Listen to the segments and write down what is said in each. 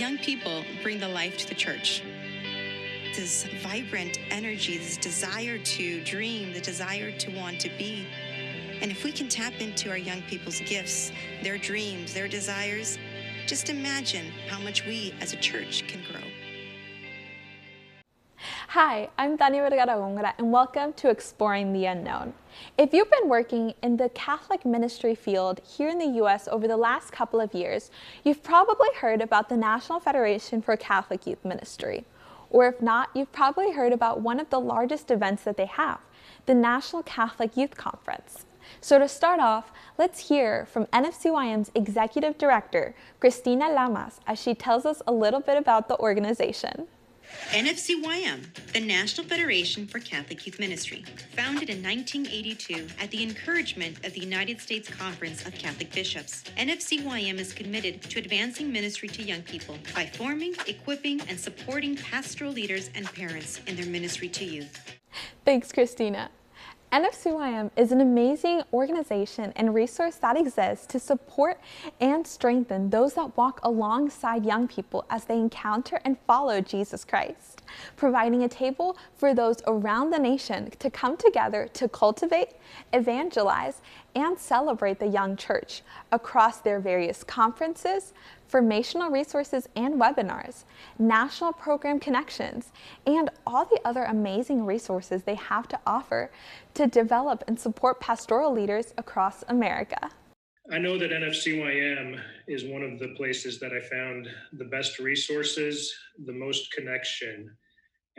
Young people bring the life to the church. This vibrant energy, this desire to dream, the desire to want to be. And if we can tap into our young people's gifts, their dreams, their desires, just imagine how much we as a church can grow. Hi, I'm Vergara-Gongora, and welcome to Exploring the Unknown. If you've been working in the Catholic ministry field here in the U.S. over the last couple of years, you've probably heard about the National Federation for Catholic Youth Ministry. Or if not, you've probably heard about one of the largest events that they have, the National Catholic Youth Conference. So to start off, let's hear from NFCYM's Executive Director, Cristina Lamas, as she tells us a little bit about the organization. NFCYM, the National Federation for Catholic Youth Ministry, founded in 1982 at the encouragement of the United States Conference of Catholic Bishops. NFCYM is committed to advancing ministry to young people by forming, equipping, and supporting pastoral leaders and parents in their ministry to youth. Thanks, Christina. NFCYM is an amazing organization and resource that exists to support and strengthen those that walk alongside young people as they encounter and follow Jesus Christ, providing a table for those around the nation to come together to cultivate, evangelize, and celebrate the young church across their various conferences, formational resources and webinars, national program connections, and all the other amazing resources they have to offer to develop and support pastoral leaders across America. I know that NFCYM is one of the places that I found the best resources, the most connection,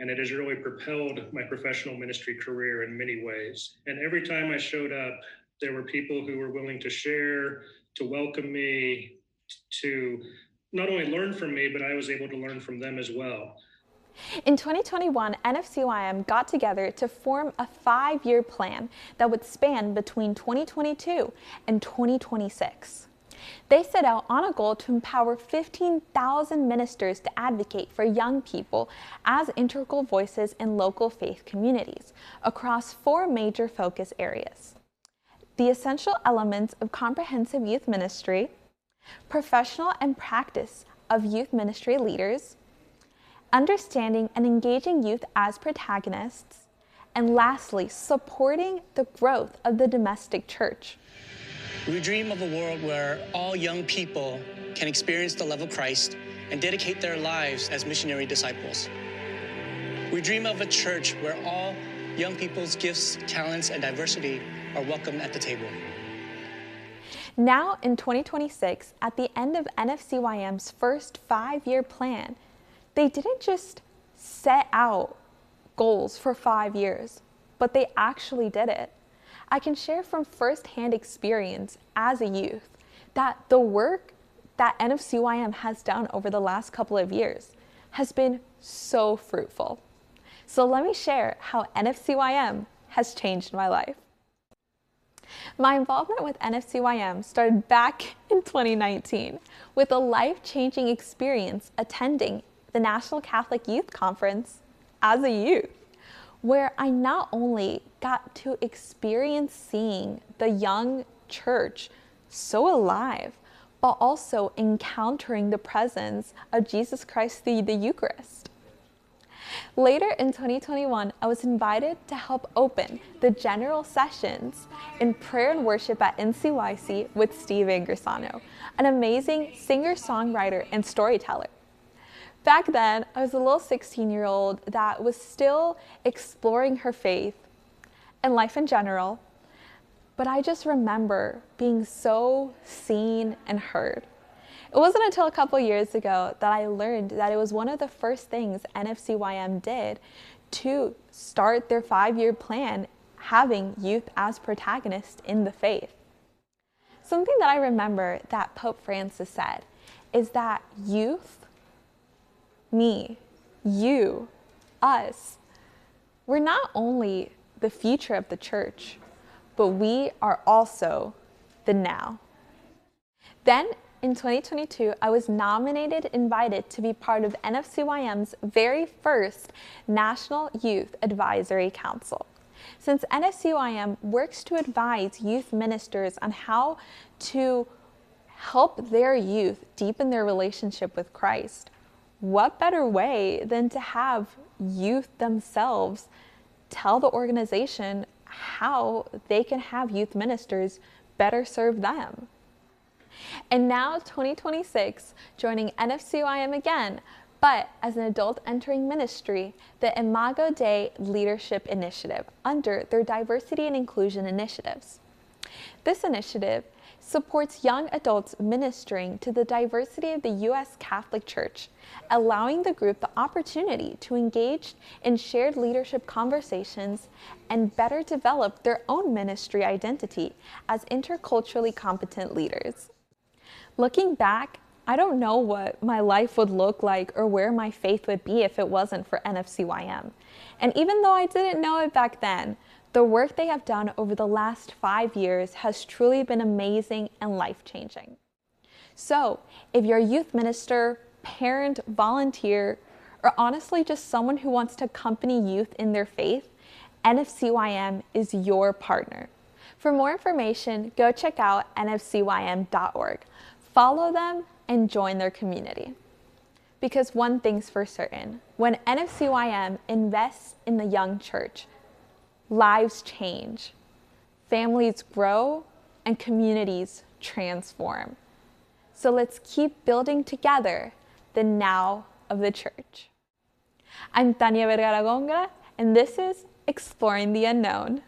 and it has really propelled my professional ministry career in many ways. And every time I showed up, there were people who were willing to share, to welcome me, to not only learn from me, but I was able to learn from them as well. In 2021, NFCYM got together to form a 5-year plan that would span between 2022 and 2026. They set out on a goal to empower 15,000 ministers to advocate for young people as integral voices in local faith communities across 4 major focus areas: the essential elements of comprehensive youth ministry, professional and practice of youth ministry leaders, understanding and engaging youth as protagonists, and lastly, supporting the growth of the domestic church. We dream of a world where all young people can experience the love of Christ and dedicate their lives as missionary disciples. We dream of a church where all young people's gifts, talents, and diversity are welcomed at the table. Now in 2026, at the end of NFCYM's first 5-year plan, they didn't just set out goals for 5 years, but they actually did it. I can share from firsthand experience as a youth that the work that NFCYM has done over the last couple of years has been so fruitful. So let me share how NFCYM has changed my life. My involvement with NFCYM started back in 2019 with a life-changing experience attending the National Catholic Youth Conference as a youth, where I not only got to experience seeing the young church so alive, but also encountering the presence of Jesus Christ through the Eucharist. Later in 2021, I was invited to help open the general sessions in prayer and worship at NCYC with Steve Ingersano, an amazing singer-songwriter and storyteller. Back then, I was a little 16-year-old that was still exploring her faith and life in general, but I just remember being so seen and heard. It wasn't until a couple years ago that I learned that it was one of the first things NFCYM did to start their 5-year plan, having youth as protagonists in the faith. Something that I remember that Pope Francis said is that youth, me, you, us, we're not only the future of the church, but we are also the now. Then in 2022, I was invited to be part of NFCYM's very first National Youth Advisory Council. Since NFCYM works to advise youth ministers on how to help their youth deepen their relationship with Christ, what better way than to have youth themselves tell the organization how they can have youth ministers better serve them? And now 2026, joining NFCYM again, but as an adult entering ministry, the Imago Dei Leadership Initiative under their Diversity and Inclusion Initiatives. This initiative supports young adults ministering to the diversity of the U.S. Catholic Church, allowing the group the opportunity to engage in shared leadership conversations and better develop their own ministry identity as interculturally competent leaders. Looking back, I don't know what my life would look like or where my faith would be if it wasn't for NFCYM. And even though I didn't know it back then, the work they have done over the last 5 years has truly been amazing and life-changing. So, if you're a youth minister, parent, volunteer, or honestly just someone who wants to accompany youth in their faith, NFCYM is your partner. For more information, go check out nfcym.org. Follow them and join their community. Because one thing's for certain, when NFCYM invests in the young church, lives change, families grow, and communities transform. So let's keep building together the now of the church. I'm Tanya Vergara-Gongora, and this is Exploring the Unknown.